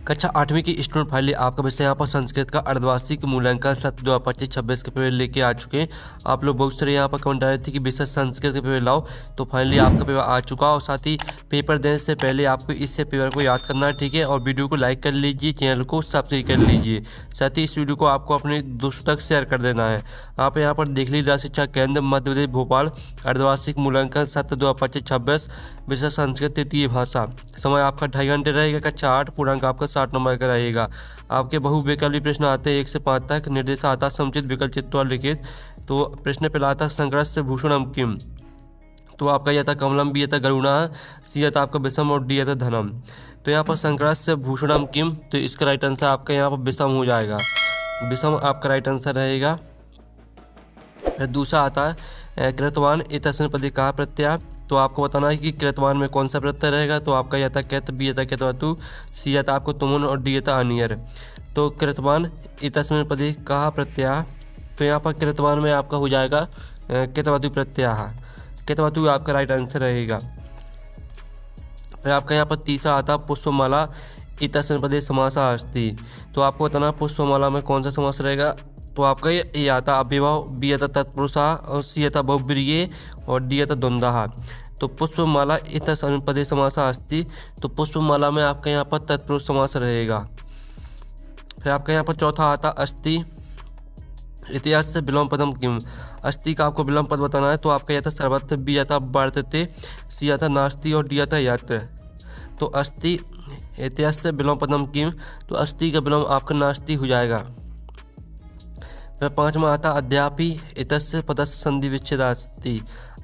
कक्षा 8वीं की स्टूडेंट फाइनली आपका विषय यहाँ पर संस्कृत का अर्धवार्षिक मूल्यांकन सत्र 2025-26 के पेपर लेके आ चुके हैं। आप लोग बहुत सारे यहाँ पर कमेंट आ रहे थे कि विषय संस्कृत के पेपर लाओ, तो फाइनली आपका पेपर आ चुका और साथ ही पेपर देने से पहले आपको इससे पेपर को याद करना है, ठीक है। और वीडियो को लाइक कर लीजिए, चैनल को सब्सक्राइब कर लीजिए, साथ ही इस वीडियो को आपको अपने दोस्तों तक शेयर कर देना है। आप यहाँ पर देख लीजिए, राज्य शिक्षा केंद्र मध्य प्रदेश भोपाल अर्धवार्षिक मूल्यांकन सत्र 2025-26 विषय संस्कृत तृतीय भाषा। समय आपका 2.5 घंटे रहेगा। कक्षा 8 पूर्णांक आपका 60 नंबर का रहेगा। आपके बहुविकल्पी प्रश्न आते हैं 1 से 5 तक। निर्देश आता समुचित विकल्प चित्तौर लिखित। तो प्रश्न पहला आता संग्रह भूषणम किम, तो आपका यह था कमलम, बी था गरुणा, सी था आपका विषम और डी था धनम। तो यहाँ पर संग्रह से भूषणम किम, तो इसका राइट आंसर आपका यहाँ पर विषम हो जाएगा। विषम आपका राइट आंसर रहेगा। फिर दूसरा आता है कृतवान इतस्मिन् पदे कः प्रत्यय, तो आपको बताना है कि कृतवान में कौन सा प्रत्यय रहेगा। तो आपका यह था कृत, बी था कृतवतु, सी था आपको तुमुन और डी था अनियर। तो कृतवान इतस्मिन् पदे कः प्रत्यय, तो यहाँ पर कृतवान में आपका हो जाएगा कृतवतु प्रत्यय। कृतवतु आपका राइट आंसर रहेगा। फिर आपका यहाँ पर तीसरा आता पुष्पमाला इतस्मिन् पदे समासः अस्ति, तो आपको बताना पुष्पमाला में कौन सा समास रहेगा। तो आपका ये आता अव्ययभाव, बी आता तत्पुरुषः और सी आता बहुब्रीहि और डी आता द्वंद्वः। तो पुष्पमाला इतस्मिन् पदे समासः अस्ति, तो पुष्पमाला में आपका यहाँ पर तत्पुरुष समास रहेगा। फिर आपका यहाँ पर चौथा आता अस्ति इतिहास से विलोम पदम किम, अस्ति का आपको विलोम पद बताना है। तो आपका यह था सर्वत्र, बी आता वर्तते, सी आता नास्ति और डी आता यत्र। तो अस्ति इतिहास से विलोम पदम किम, तो अस्ति का विलोम आपका नास्ति हो जाएगा। फिर पांचवा आता अध्यापी इतस्य पदस्य संधि विच्छेद अस्ति,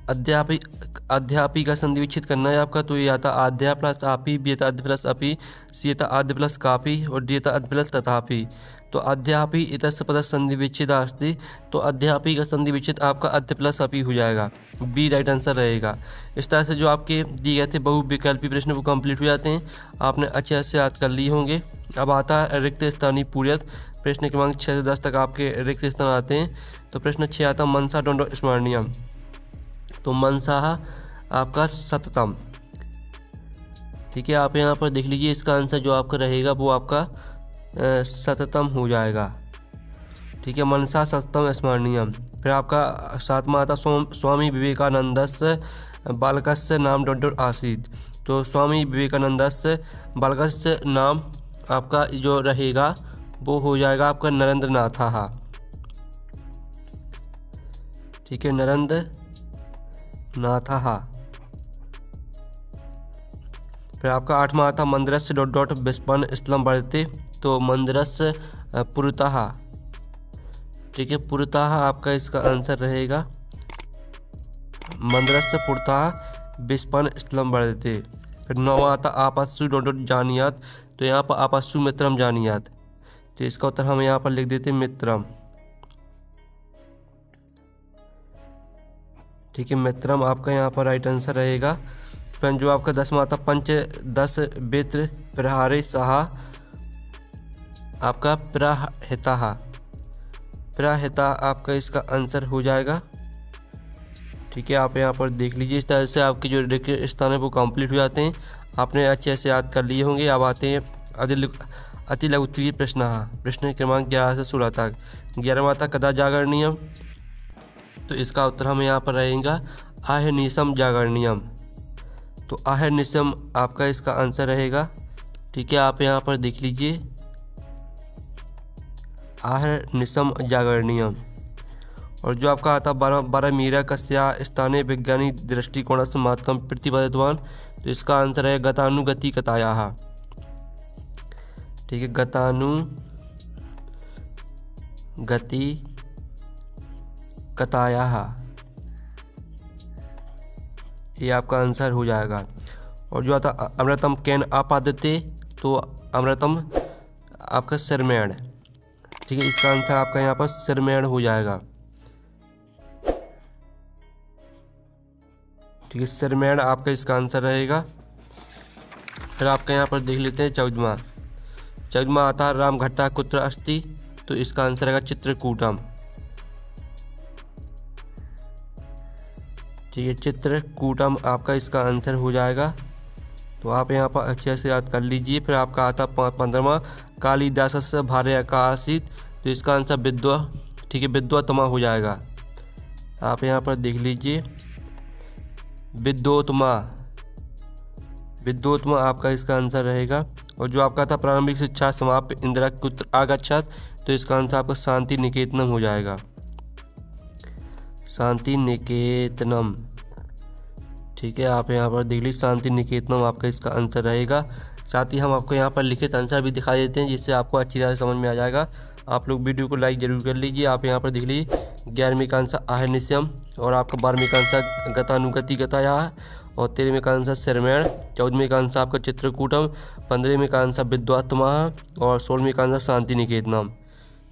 अध्यापी का संधि विच्छेद करना है आपका। तो ये आता आध्या प्लस आपी, बी आता अध्य प्लस अपी, सी आता आद्य प्लस कापी और डी आता अध्य प्लस तथापि। तो अध्यापी इतस्य पदस्य संधि विच्छेद अस्ति, तो अध्यापी का संधि विच्छेद आपका अध्य प्लस अपी हो जाएगा। बी राइट आंसर रहेगा। इस तरह से जो आपके दिए गए थे बहुविकल्पी प्रश्न वो कंप्लीट हो जाते हैं, आपने अच्छे से याद कर लिए होंगे। अब आता है रिक्त स्थानीय पूर्यत, प्रश्न क्रमांक 6 से 10 तक आपके रिक्त स्थान आते हैं। तो प्रश्न 6 आता मनसा दंडो स्मरणीयम, तो मनसा आपका सततम, ठीक है। आप यहाँ पर देख लीजिए, इसका आंसर जो आपका रहेगा वो आपका सततम हो जाएगा, ठीक है। मनसा सततम स्मरणीयम। फिर आपका सातवां आता स्वामी विवेकानंदस्य बालकस्य नाम दंडो आसीत्, तो स्वामी विवेकानंदस्य बालकस्य नाम आपका जो रहेगा वो हो जाएगा आपका नरेंद्र नाथा, ठीक है, नरेंद्र नाथा। फिर आपका आठवां आता मंदिरस्य डॉट डॉट विस्पन्न स्थलम वर्तते, तो मंदिरस्य पुरतः, ठीक है, पुरतः आपका इसका आंसर रहेगा। मंदिरस्य पुरतः विस्पन्न स्थलम वर्तते। फिर नौवां आता आपस्सु डॉट डॉट जानीयात, तो यहाँ पर आपस्सु मित्रम जानीयात, तो इसका उत्तर हम यहाँ पर लिख देते मित्रम, ठीक है, मित्रम आपका यहाँ पर राइट आंसर रहेगा। फिर जो आपका 10वां आता पंच 10 वित्र प्रहारे सहा, आपका प्रहिता, प्रहिता आपका इसका आंसर हो जाएगा, ठीक है। आप यहाँ पर देख लीजिए, इस तरह से आपके जो रिक्त स्थान है वो कंप्लीट हो जाते हैं, आपने अच्छे से याद कर लिए होंगे। अब आते हैं अति लघु उत्तरीय प्रश्न, प्रश्न क्रमांक 11 से 16 तक। 11वां था कदा जागरणीयम, तो इसका उत्तर हमें यहाँ पर रहेगा आहर्निशम जागरणीयम, तो आहर्निशम आपका इसका आंसर रहेगा, ठीक है। आप यहाँ पर देख लीजिए आहर्निशम जागरणीयम। और जो आपका आता 12 मीरा कस्या स्थानीय वैज्ञानिक दृष्टिकोण से महत्तम प्रतिपादितवान, तो इसका आंसर है गतानुगति कथायाः, ठीक है, गतानुगति कथायाः, ये आपका आंसर हो जाएगा। और जो आता अमृतम कैन आपादते, तो अमृतम आपका सिरमेण, ठीक है, इसका आंसर आपका यहाँ पर सिरमेण हो जाएगा, ठीक है, सिरमेण आपका इसका आंसर रहेगा। फिर आपका यहाँ पर देख लेते हैं 14वां आता रामघट्टा कुत्र अस्ति, तो इसका आंसर रहेगा चित्रकूटम, ठीक है, चित्रकूटम आपका इसका आंसर हो जाएगा। तो आप यहाँ पर अच्छे से याद कर लीजिए। फिर आपका आता 15वां, कालिदासस्य भार्या का आसीत, तो इसका आंसर विद्वा, ठीक है, विद्वोत्तमा हो जाएगा। आप यहाँ पर देख लीजिए, विद्वोत्तमा, विद्वोत्तमा आपका इसका आंसर रहेगा। और जो आपका था प्रारंभिक शिक्षा समाप्त इंदिरा कुत्र आगच्छत, तो इसका आंसर आपका शांति निकेतनम हो जाएगा, शांति निकेतनम, ठीक है। आप यहाँ पर देख लीजिए, शांति निकेतनम आपका इसका आंसर रहेगा। साथ ही हम आपको यहाँ पर लिखित आंसर भी दिखा देते हैं, जिससे आपको अच्छी तरह से समझ में आ जाएगा। आप लोग वीडियो को लाइक जरूर कर लीजिए। आप यहाँ पर देख लीजिए, 11वीं का आंसर आहर्निशम, और आपका 12वीं का आंसर गतानुगति गताया, और 13वीं का आंसर श्रमेण, 14वीं का आंसर आपका चित्रकूटम, 15वीं का आंसर विद्वात्मा, और 16वीं का आंसर शांति निकेतनम।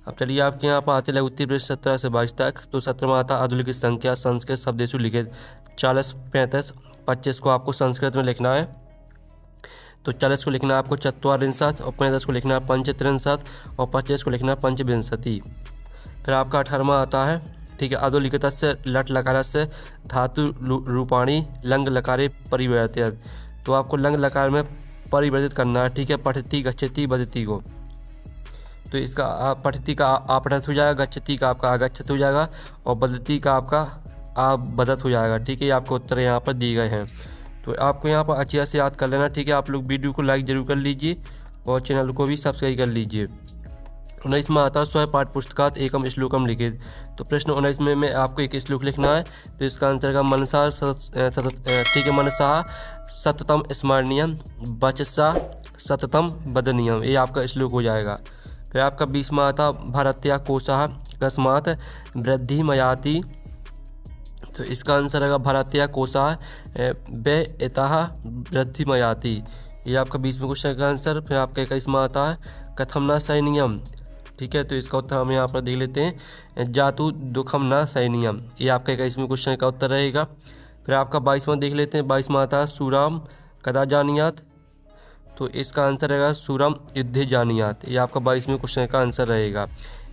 अब चलिए आपके यहाँ पर आते लघु उत्तर प्रश्न 17 से 22 तक। तो 17वां आता आधुनिक संख्या संस्कृत शब्देशु लिखित, 40, 35, 25 को आपको संस्कृत में लिखना है। तो 40 को लिखना है आपको चत्वारिंशत्, और 35 को लिखना है पंचत्रिंशत्, और 25 को लिखना है पंचविंशति। फिर आपका 18वां आता है, ठीक है, अधोलिखितस्य लट लकारस्य धातु रूपाणी लंग लकारे परिवर्तित, तो आपको लंग लकार में परिवर्तित करना है, ठीक है, पठति गच्छति बदति को। तो इसका पठति का आपठत हो जाएगा, गच्छति का आपका आगच्छत हो जाएगा, और बदति का आपका बदत हो जाएगा, ठीक है। आपको उत्तर यहाँ पर दिए गए हैं, तो आपको यहाँ पर अच्छे से याद कर लेना, ठीक है। आप लोग वीडियो को लाइक जरूर कर लीजिए और चैनल को भी सब्सक्राइब कर लीजिए। 19वां आता है स्वयं पाठ पुस्तकात एकम श्लोकम लिखित, तो प्रश्न 19 में आपको एक श्लोक लिखना है। तो इसका आंसर का मनसा ठीक है, मनसा सततम स्मरणीयम, वचसा सततम वदनीयम, ये आपका श्लोक हो जाएगा। फिर आपका 20वां आता भारत्या कोशा कस्मात वृद्धि मयाति, तो इसका आंसर रहेगा भारत्या कोशा वे इतः वृद्धि मयाति, ये आपका 20वें क्वेश्चन का आंसर। फिर आपका 21वां आता है कथम न सैनियम, ठीक है, तो इसका उत्तर हम यहाँ पर देख लेते हैं, जातु दुखम न सैनियम, ये आपका 21वें क्वेश्चन का उत्तर रहेगा। फिर आपका 22वां देख लेते हैं, 22वां आता है सूराम कदा जानियात, तो इसका आंसर रहेगा सूरम युद्धे जानियात, ये आपका 22वें क्वेश्चन का आंसर रहेगा।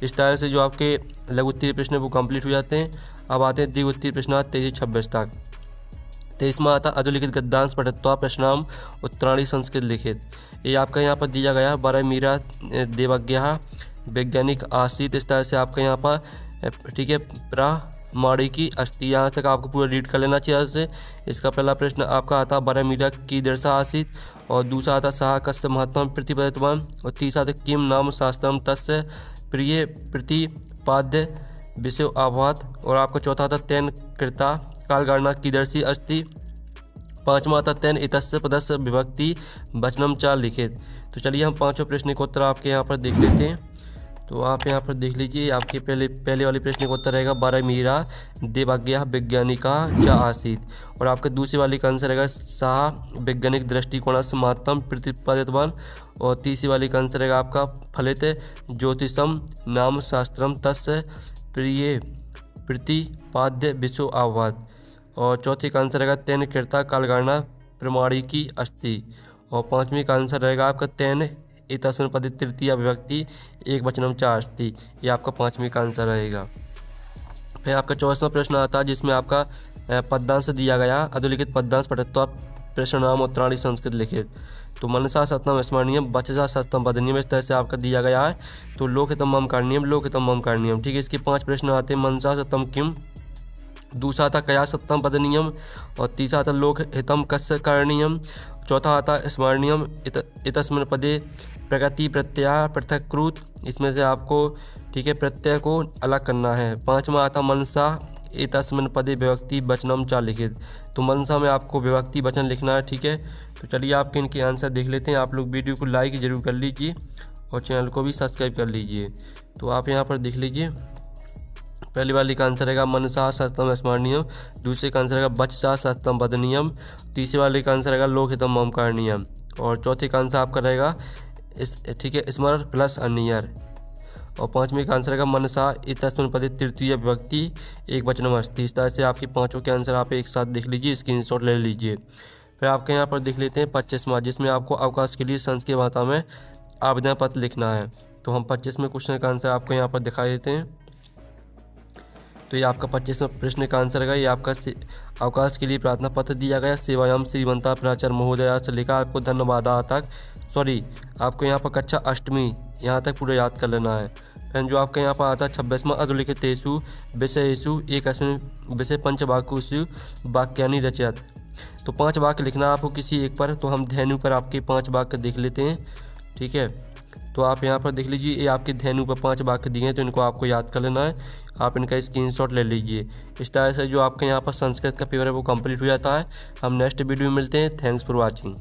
इस तरह से जो आपके लघु उत्तरीय प्रश्न वो कंप्लीट हो जाते हैं। अब आते हैं दीर्घ उत्तरीय प्रश्न 23 से 26 तक। 23वां आता अधोलिखित गद्यांश पठत्वा प्रश्नाम उत्तराणी संस्कृत लिखित, ये आपका यहाँ पर दिया गया है, 12 मीरा देवज्ञ वैज्ञानिक आसीत, इस तरह से आपका यहाँ पर, ठीक है, प्रामाणिकी अस्ति, यहाँ तक आपको पूरा रीड कर लेना चाहिए से। इसका पहला प्रश्न आपका आता 12 मीरा की दर्शा आसीत, और दूसरा आता सहा कस्य महत्तम प्रतिपदितवान, और तीसरा आता किम नाम शास्त्रम तस्य प्रिय प्रतिपाद्य विषय आभात, और आपका चौथा आता तेन कृता कालगणना कीदर्शी अस्ति, 5वां आता तेन इतस्य पदस्य विभक्ति वचनम च लिखित। तो चलिए हम 5वें प्रश्न का उत्तर आपके यहाँ पर देख लेते हैं। तो आप यहाँ पर देख लीजिए, आपके पहले वाले प्रश्न का उत्तर रहेगा 12 मीरा देवज्ञ वैज्ञानिका च आसीत, और आपके दूसरे वाले का आंसर रहेगा सहा वैज्ञानिक दृष्टिकोण से महत्तम प्रतिपादितवान, और तीसरी वाली का आंसर रहेगा आपका फलित ज्योतिषम नाम शास्त्रम तस्य प्रिय प्रतिपाद्य विषो आवाद, और चौथी का आंसर रहेगा तेन कृता कालगणना प्रमाणिकी अस्ति, और 5वीं का आंसर रहेगा आपका तेन इतस्मिन् पदे तृतीय विभक्ति एक वचनम च अस्ति, ये आपका 5वीं का आंसर रहेगा। फिर आपका 24वां प्रश्न आता है, जिसमें आपका पद्यांश दिया गया, अधोलिखित पद्यांश पठत्वा प्रश्न नाम उत्तराणी संस्कृत लिखित, तो मनसा सतम स्मरणीयम, वचसा सतम वदनीयम, इस तरह से आपका दिया गया है। तो लोकहितम मम करणीयम, लोकहितम मम करणीयम, ठीक है। इसके 5 प्रश्न आते हैं, मनसा सतम किम, दूसरा आता कया सत्यम पदनीयम, और तीसरा आता लोकहितम कस्य करणीयम, चौथा आता स्मरणीयम इतस्मिन् पदे प्रगति प्रत्यय पृथक्कृत, इसमें से आपको, ठीक है, प्रत्यय को अलग करना है। 5वां आता मनसा इतस्मिन् पदे विभक्ति वचनम च लिखित, तो मनसा में आपको विभक्ति वचन लिखना है, ठीक है। तो चलिए आपके इनके आंसर देख लेते हैं। आप लोग वीडियो को लाइक जरूर कर लीजिए और चैनल को भी सब्सक्राइब कर लीजिए। तो आप यहाँ पर देख लीजिए, पहली वाली का आंसर रहेगा मनसा सतम स्मरणीयम, दूसरे का आंसर रहेगा वचसा सतम वदनीयम, तीसरे वाले का आंसर रहेगा लोकहितम मम करणीयम, और चौथे का आंसर आपका रहेगा ठीक है, स्मर प्लस अनियर, और 5वीं का आंसर रहेगा मनसा इतस्मिन् पदे तृतीय विभक्ति एक वचनम अस्ति। इस तरह से आपके 5 के आंसर आप एक साथ देख लीजिए, स्क्रीनशॉट ले लीजिए। फिर आपके यहाँ पर देख लेते हैं 25वां, जिसमें आपको अवकाश के लिए संस्कृत भाषा में आवेदन पत्र लिखना है। तो हम 25वें क्वेश्चन का आंसर आपको यहाँ पर दिखा देते हैं। तो ये आपका 25वां प्रश्न का आंसर है। ये आपका अवकाश के लिए प्रार्थना पत्र दिया गया। सेवायाम श्रीमंता प्राचार्य महोदया से लेकर आपको धन्यवाद तक, सॉरी आपको यहाँ पर कक्षा अष्टमी यहाँ तक पूरा याद कर लेना है। फिर जो आपका यहाँ पर आता है 26वां अधोलिखितेषु विषयेषु एक विषय पंचवाक्येषु वाक्यानि रचयत। तो 5 वाक्य लिखना आपको किसी एक पर। तो हम धेनु पर आपके 5 वाक्य देख लेते हैं, ठीक है। तो आप यहाँ पर देख लीजिए, ये आपके धेनु पर 5 वाक्य दिए हैं, तो इनको आपको याद कर लेना है। आप इनका स्क्रीनशॉट ले लीजिए। इस तरह से जो आपके यहाँ पर संस्कृत का पेपर है वो कंप्लीट हो जाता है। हम नेक्स्ट वीडियो में मिलते हैं। Thanks for watching.